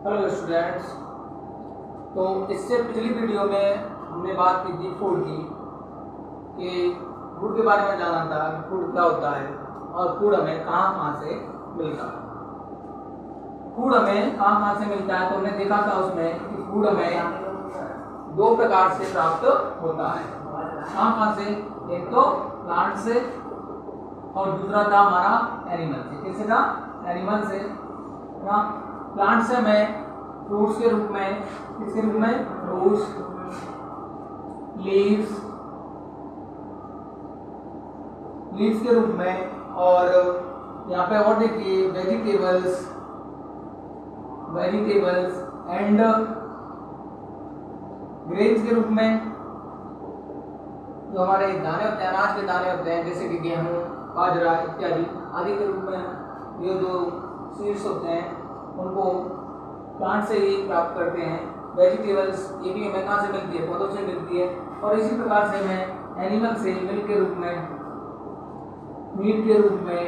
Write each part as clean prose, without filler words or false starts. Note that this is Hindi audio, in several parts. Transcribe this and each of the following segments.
Hello students. तो इससे पिछली वीडियो में हमने बात की थी फूड की, कि फूड के बारे में जाना था कि फूड क्या होता है और फूड हमें कहाँ से मिलता है। फूड हमें कहाँ से मिलता है तो हमने देखा था उसमें कि फूड हमें दो प्रकार से प्राप्त होता है। कहाँ से? एक तो प्लांट से और दूसरा था हमारा एनिमल से। किससे था? एनिमल से। प्लांट से हमें फ्रूट्स के रूप में, किसके रूप में? फ्रूट्स, लीव्स के रूप में, और यहाँ पे और देखिए वेजिटेबल्स एंड ग्रेन्स के रूप में, जो हमारे दाने होते हैं, अनाज के दाने होते हैं, जैसे कि गेहूँ, बाजरा इत्यादि आदि के रूप में ये जो सीड्स होते हैं उनको प्लांट से ही प्राप्त करते हैं। वेजिटेबल्स ये भी हमें कहाँ से मिलती है? पौधों से मिलती है। और इसी प्रकार से हमें एनिमल से मिल्क के रूप में, मीट के रूप में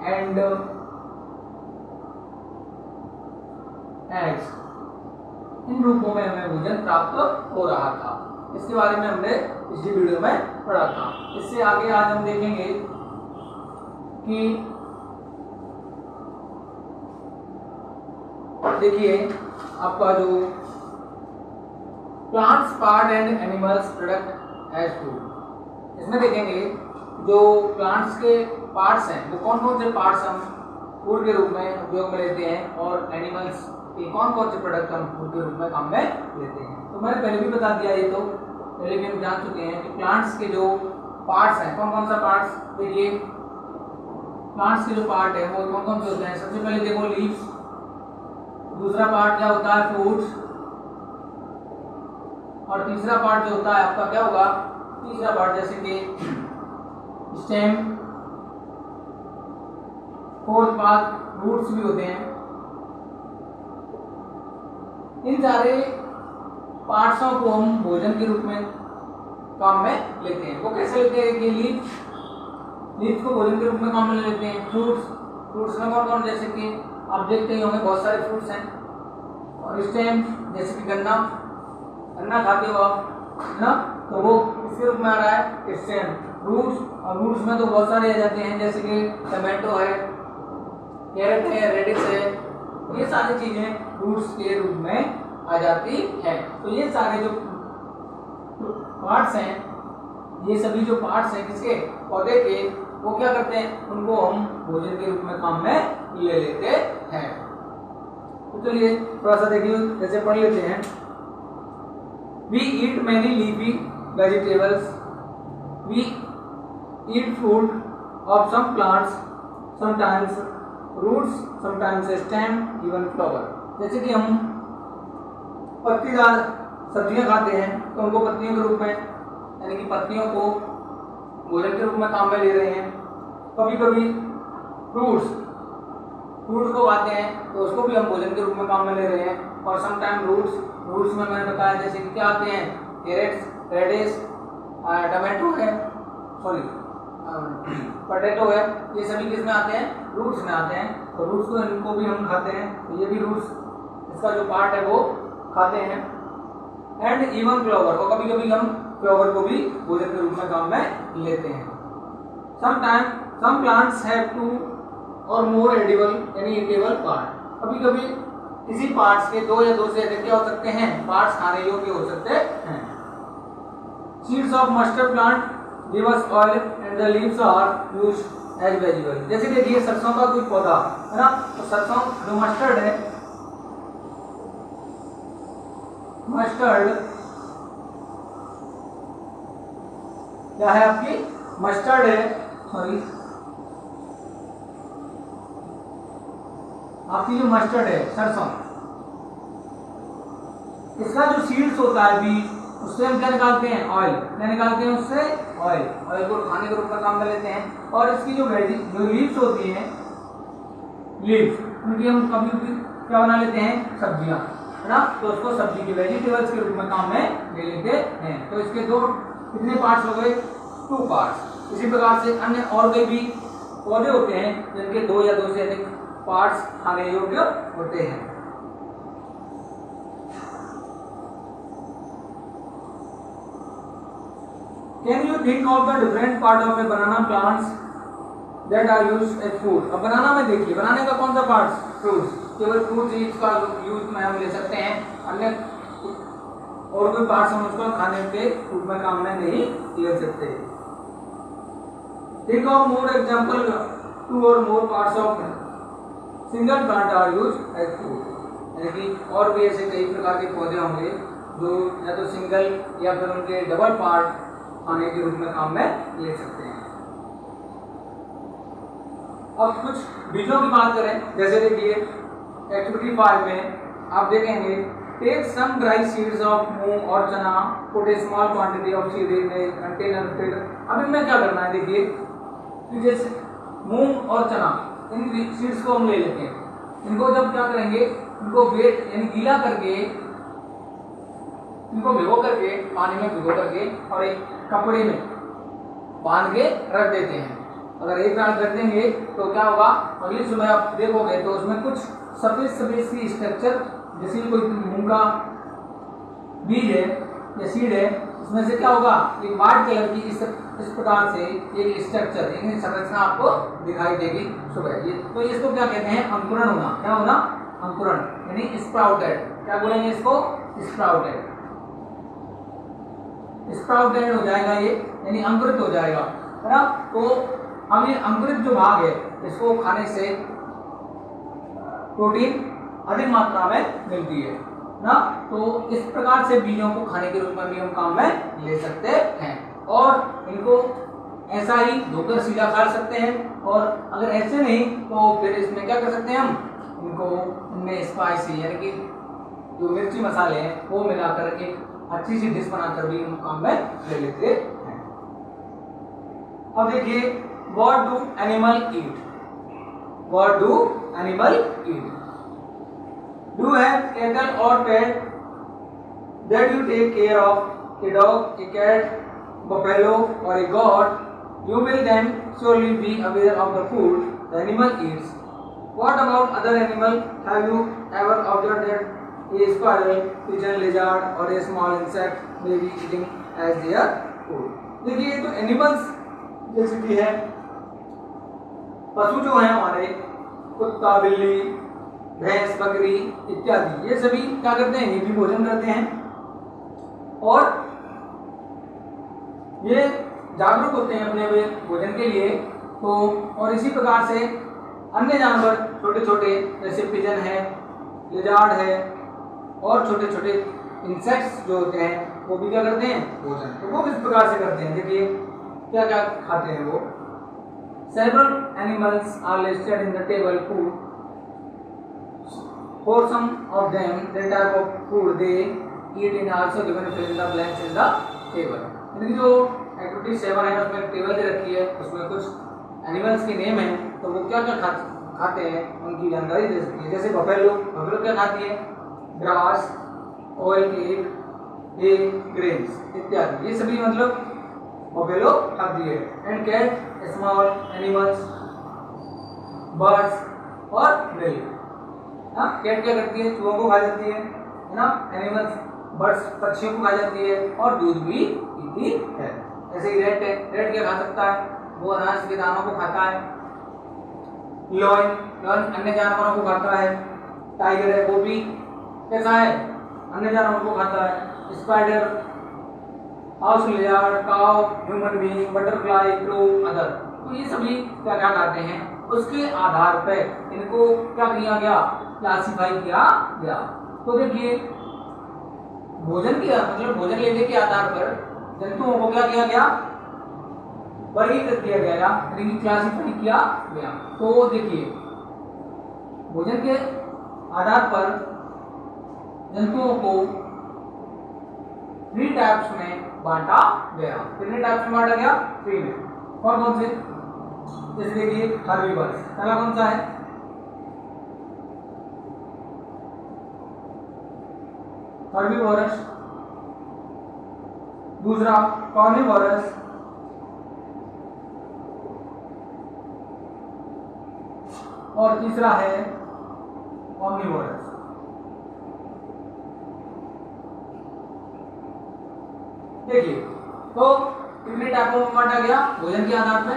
एंड एग्स, इन रूपों में हमें भोजन प्राप्त हो रहा था। इसके बारे में हमने पिछली वीडियो में पढ़ा था। इससे आगे आज हम देखेंगे कि देखिए आपका जो plants part and animals product as food, इसमें देखेंगे जो प्लांट्स के पार्ट्स हैं वो कौन कौन से पार्ट्स हम फूड के रूप में उपयोग में लेते हैं, और एनिमल्स के कौन कौन से प्रोडक्ट हम फूड के रूप में काम में लेते हैं। तो मैंने पहले भी बता दिया, ये तो पहले भी हम जान चुके हैं कि प्लांट्स के जो पार्ट्स हैं, कौन कौन सा पार्ट्स। देखिए प्लांट्स के जो पार्ट है वो कौन कौन से होते हैं। सबसे पहले देखो लीव्स, दूसरा पार्ट क्या होता है? फ्रूट्स, और तीसरा पार्ट जो होता है आपका क्या होगा? तीसरा पार्ट जैसे कि स्टेम, फोर्थ पार्ट रूट्स भी होते हैं। इन सारे पार्ट्सों को हम भोजन के रूप में काम में लेते हैं। वो कैसे लेते हैं कि लीव्स को भोजन के रूप में काम में लेते हैं। फ्रूट्स में कौन कौन, जैसे कि आप देखते ही होंगे बहुत सारे फ्रूट्स हैं। और स्टेम जैसे कि गन्ना खाते हो आप, है ना, तो वो किसके रूप में आ रहा है? स्टेम। रूट्स में तो बहुत सारे आ जाते हैं, जैसे कि टमाटो है, कैरेट है, रेडिश है, ये सारी चीजें रूट्स के रूप में आ जाती है। तो ये सारे जो पार्ट्स हैं, ये सभी जो पार्ट्स हैं किसके? पौधे के, वो क्या करते हैं? उनको हम भोजन के रूप में काम में ले लेते हैं। तो चलिए थोड़ा सा देखिए, जैसे पढ़ लेते हैं। We eat many leafy vegetables. We eat fruit of some plants, sometimes roots, sometimes stem, even flower. जैसे कि हम पत्तीदार सब्जियां खाते हैं तो उनको पत्तियों के रूप में, यानी कि पत्तियों को भोजन के रूप में काम में ले रहे हैं। कभी कभी फ्रूट्स को खाते हैं तो उसको भी हम भोजन के रूप में काम में ले रहे हैं। और समटाइम रूट्स में मैंने बताया जैसे कि क्या आते हैं? कैरेट्स, रेडिश, टमाटो है, सॉरी पोटैटो है, ये सभी किस में आते हैं? रूट्स में आते हैं। तो रूट्स को, इनको भी हम खाते हैं, तो ये भी रूट्स इसका जो पार्ट है वो खाते हैं। एंड इवन फ्लावर, और कभी कभी हम फ्लावर को भी भोजन के रूप में काम में लेते हैं। सम प्लांट्स हैव टू और मोर एडिबल यानी ईटेबल पार्ट। कभी कभी किसी पार्ट्स के दो या दो से अधिक क्या हो सकते हैं? पार्ट्स खाने योग्य हो सकते हैं। Seeds of mustard plant give us oil and the leaves are used as vegetable. जैसे देखिए सरसों का कोई पौधा है ना, तो सरसों जो मस्टर्ड है, क्या है आपकी? मस्टर्ड है, सॉरी आपकी जो मस्टर्ड है सरसों, इसका जो सीड्स होता है भी, उससे हम क्या निकालते हैं? ऑयल। क्या निकालते हैं उससे? ऑयल को खाने के रूप में काम में लेते हैं। और इसकी जो लीव्स होती हैं, उनकी हम कभी भी क्या बना लेते हैं? सब्जियां, है ना, तो उसको सब्जी के वेजिटेबल्स के रूप में काम में ले लेते हैं। तो इसके दो कितने पार्ट्स हो गए? 2 पार्ट्स। इसी प्रकार से अन्य और कोई भी पौधे होते हैं जिनके 2 या 2 से अधिक पार्ट्स खाने योग्य होते हैं। Can you think of the different part of a banana plants that are used as food. अब बनाना में देखिए, बनाने का कौन सा पार्ट, फ्रूट्स, केवल फ्रूट ही इसका यूज में हम ले सकते हैं, अन्य और कोई पार्ट्स हम उसको खाने के रूप में काम में नहीं ले सकते। थिंक ऑफ मोर एग्जांपल, 2 और more parts of single plant are used as food. यानी कि और भी ऐसे कई प्रकार के पौधे होंगे जो या तो सिंगल या फिर उनके डबल पार्ट खाने के रूप में काम में ले सकते हैं। अब कुछ बीजों की बात करें, जैसे देखिए एक्टिविटी 5 में आप देखेंगे, take some dry seeds of मूंग और चना, put a small quantity of seed in a container fill. अब इनमें क्या करना है, देखिए कि जैसे मूंग और चना, इन सीड्स को हम ले लेते हैं, इनको जब क्या करेंगे, इनको वेट यानी गीला करके, इनको भिगो करके, पानी में भिगो करके और एक कपड़े में बांध के रख देते हैं। अगर एक रात रख देंगे तो क्या होगा, अगली सुबह आप देखोगे तो उसमें कुछ सफेद सफेद सी स्ट्रक्चर, जैसे कोई मूंग का बीज है या सीड है, उसमें से क्या होगा, एक व्हाइट कलर की इस प्रकार से एक स्ट्रक्चर, एक संरचना आपको दिखाई देगी सुबह। ये तो इसको क्या कहते हैं, अंकुरण होना। क्या होना, अंकुरण, यानी स्प्राउटेड। क्या बोलेंगे इसको, स्प्राउटेड। स्प्राउटेड हो जाएगा ये, यानी अंकुरित हो जाएगा, है ना। तो हम ये अंकुरित जो भाग है, इसको खाने से प्रोटीन अधिक मात्रा में मिलती है ना। तो इस प्रकार से बीजों को खाने के रूप में भी हम काम में ले सकते हैं, और इनको ऐसा ही धोकर सीधा खा सकते हैं, और अगर ऐसे नहीं तो फिर इसमें क्या कर सकते हैं, हम इनको इनमें स्पाइसी यानी कि जो मिर्ची मसाले हैं वो मिलाकर एक अच्छी सी डिश बनाकर भी हम काम में ले लेते हैं। अब देखिए, what do animal eat, what do animal eat. Do have cattle or pet that you take care of, a dog, a cat, buffalo or a goat, you will then surely be aware of the food the animal eats. What about other animal? Have you ever observed that a squirrel, pigeon, lizard or a small insect may be eating as their food? देखिए, तो एनिमल्स जैसे कि है पशु जो है हमारे, कुत्ता, बिल्ली, भैंस, बकरी इत्यादि, ये सभी क्या करते हैं, ये भी भोजन करते हैं और ये जागरूक होते हैं अपने भोजन के लिए। तो और इसी प्रकार से अन्य जानवर छोटे छोटे जैसे पिजन है, लिजार्ड है और छोटे छोटे इंसेक्ट्स जो होते हैं वो भी क्या करते हैं, भोजन। तो वो किस प्रकार से करते हैं, देखिए क्या क्या खाते हैं वो। Several animals are listed in the table food, for some of them the type of food they eat in also given fill in the blanks in the table. यानी जो एक्टिविटी 7 है उसमें टेबल दे रखी है, उसमें कुछ एनिमल्स के नेम है, तो वो क्या क्या खाते हैं उनकी जानकारी दे सकती है। जैसे बफेलो, बफेलो क्या खाती है, grass, oil cake, hay, grains इत्यादि, ये सभी मतलब बफेलो खाती है। And cat, small animals, birds और मिल्क। कैट क्या करती है, चूहों को खा जाती है ना। एनिमल्स, बर्ड्स पक्षियों को खा जाती है और दूध भी पीती है। ऐसे ही रेड है, रेड क्या खा सकता है, वो अनाज के दानों को खाता है। लॉयन, लॉयन अन्य जानवरों को खाता है। टाइगर है, वो भी कैसा है, अन्य जानवरों को खाता है। Spider, house lizard, cow, human being, butterfly, crow, other. तो ये सभी क्या क्या खाते हैं, उसके आधार पर इनको क्या किया गया, क्लासिफाई किया गया। तो देखिए, भोजन के मतलब भोजन लेने के आधार पर जंतुओं को क्या किया गया, वर्गीकृत किया गया, यानी क्लासिफाई किया गया। तो देखिए, भोजन के आधार पर जंतुओं को 3 टाइप्स में बांटा गया। कितने टाइप्स में बांटा गया, 3 में। कौन कौन से, जैसे देखिए हर्बीवर्स, पहला कौन सा है, हर्बीवोरस, दूसरा कार्निवोरस, और तीसरा है ओमनिवोरस। देखिए, तो कितने टाइपों में बांटा गया? भोजन के आधार पर।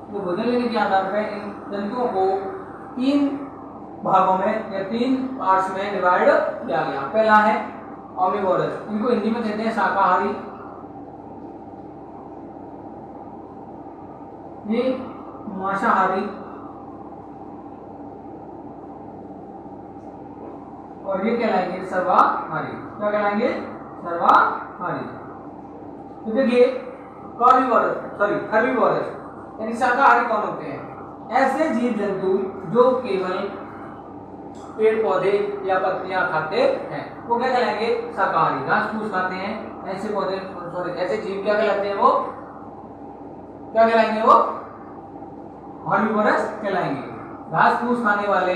तो भोजन लेने के आधार पर इन जंतुओं को 3 भागों में या 3 पार्ट्स में डिवाइड किया गया। पहला है ओमनिवोरस, इनको हिंदी में कहते हैं शाकाहारी। ये मांसाहारी और ये कहलाएंगे सर्वाहारी। क्या कहलाएंगे? सर्वाहारी। तो देखिए हर्बीवोरस यानी शाकाहारी कौन होते हैं? ऐसे जीव जंतु जो केवल पेड़ पौधे या पत्तियां खाते हैं, वो क्या कहलाएंगे? शाकाहारी। घास फूस खाते हैं ऐसे पौधे, ऐसे जीव क्या कहलाते हैं? वो क्या कहलाएंगे? वो हर्बीवोरस कहलाएंगे। घास फूस खाने वाले,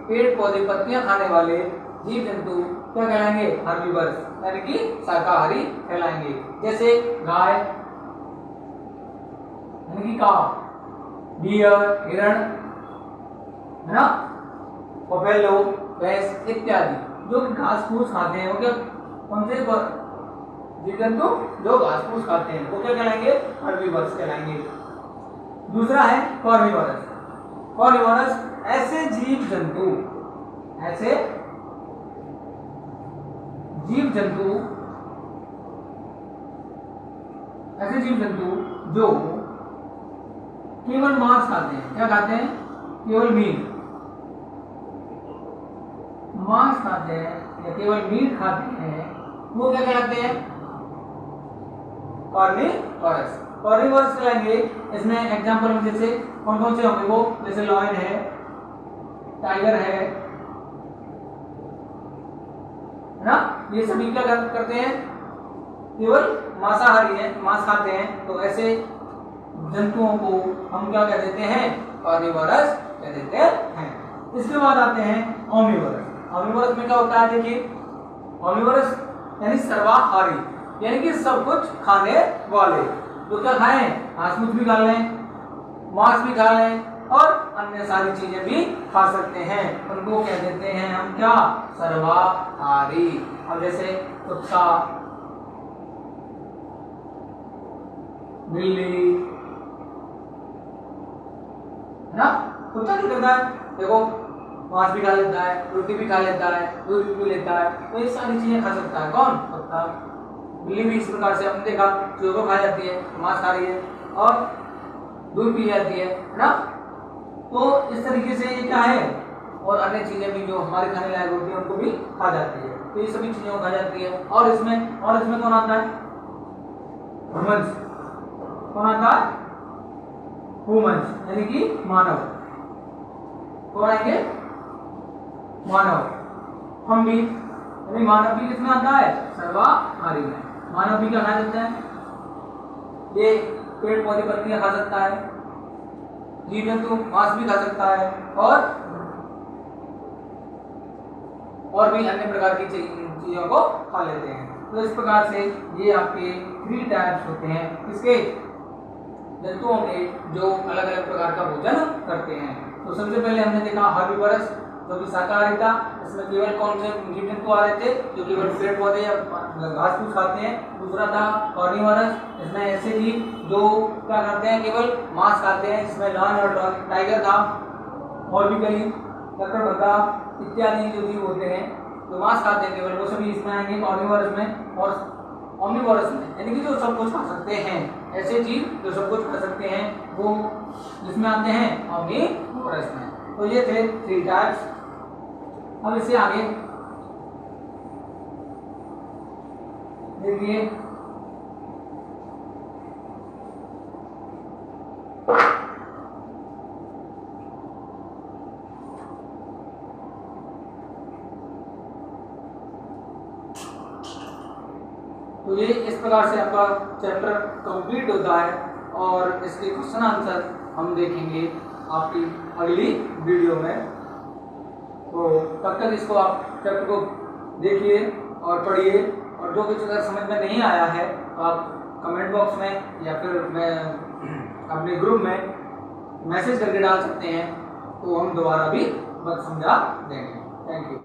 पेड़ पौधे पत्तियां खाने वाले जीव जंतु क्या कहलाएंगे? हर्बीवोरस यानी कि शाकाहारी कहलाएंगे। जैसे गाय यानी कि काव, डियर हिरण, है ना, बफेलो भैंस इत्यादि जो घास फूस खाते हैं, वो क्या कौन से जीव जंतु जो घास फूस खाते हैं वो क्या कहलाएंगे? हर्बीवोरस कहलाएंगे। दूसरा है कार्निवोरस। कार्निवोरस ऐसे जीव जंतु जो केवल मांस खाते हैं। क्या खाते हैं? केवल मीट। मांस खाते हैं या केवल मीट खाते हैं, वो क्या कहलाते हैं? कार्निवोरस। कार्निवोरस कहलाएंगे। इसमें एग्जांपल में जैसे कौन कौन से होंगे? वो जैसे लॉयन है, टाइगर है ना, ये सभी क्या करते हैं? केवल मांसाहारी है, मांस खाते हैं। तो ऐसे जंतुओं को हम क्या कह देते हैं? कार्निवोरस कह देते हैं। इसके बाद आते हैं ओमनिवोरस। ओमनिवोरस में क्या होता है? देखिए, ओमनिवोरस यानी सर्वाहारी यानी कि सब कुछ खाने वाले। तो क्या खाएं? घास फूस भी खा लें, मांस भी खा लें और अन्य सारी चीजें भी खा सकते हैं। उनको कह देते हैं हम क्या? सर्वाहारी। अब जैसे कुत्ता, बिल्ली, है ना, कुत्ता क्या करता है? देखो, मांस भी खा लेता है, रोटी भी खा लेता है, दूध भी पी लेता है, तो ये सारी चीजें खा सकता है। कौन? कुत्ता। बिल्ली भी इस प्रकार से हमने देखा, चूहों खा जाती है, मांस खा रही है और दूध पी जाती है ना। तो इस तरीके से ये क्या है? और अन्य चीजें भी जो हमारे खाने लायक होती है उनको भी खा जाती है। तो ये सभी चीजें खा जाती है। और इसमें कौन आता है? ह्यूमंस। कौन आता है? ह्यूमंस यानी कि मानव। कौन आएंगे? मानव। हम भी यानी मानव भी किसमें आता है? सर्वाहारी में। मानव भी क्या खा सकता है? ये पेड़ पौधे पत्तियां खा सकता है, जीव जंतु मांस भी खा सकता है और भी अन्य प्रकार की चीजों को खा लेते हैं। तो इस प्रकार से ये आपके 3 टाइप्स होते हैं किसके? जंतुओं के जो अलग अलग प्रकार का भोजन करते हैं। तो सबसे पहले हमने देखा हर्बीवोरस जो कि शाकाहारी था। इसमें केवल कौन से जीव जंतु आ रहे थे? जो केवल पेड़ पौधे या घास फूस खाते हैं। दूसरा था कार्निवोरस, इसमें ऐसे जीव जो क्या करते हैं? केवल मांस खाते हैं। इसमें लॉयन और टाइगर था और भी कई लकड़बग्गा इत्यादि जो जीव होते हैं जो मांस खाते हैं केवल, वो सभी इसमें आएंगे कार्निवोरस में। और ओमनिवोरस में यानी कि जो सब कुछ खा सकते हैं, ऐसे जीव जो सब कुछ खा सकते हैं वो जिसमें आते हैं ओमनिवोरस में। तो ये थे 3 टाइप्स। अब इससे आगे देखिए, तो ये इस प्रकार से आपका चैप्टर कंप्लीट होता है और इसके क्वेश्चन आंसर हम देखेंगे आपकी अगली वीडियो में। तो तब तक इसको आप चैप्टर को देखिए और पढ़िए, और जो कुछ अगर समझ में नहीं आया है तो आप कमेंट बॉक्स में या फिर मैं अपने ग्रुप में मैसेज करके डाल सकते हैं, तो हम दोबारा भी समझा देंगे। Thank you.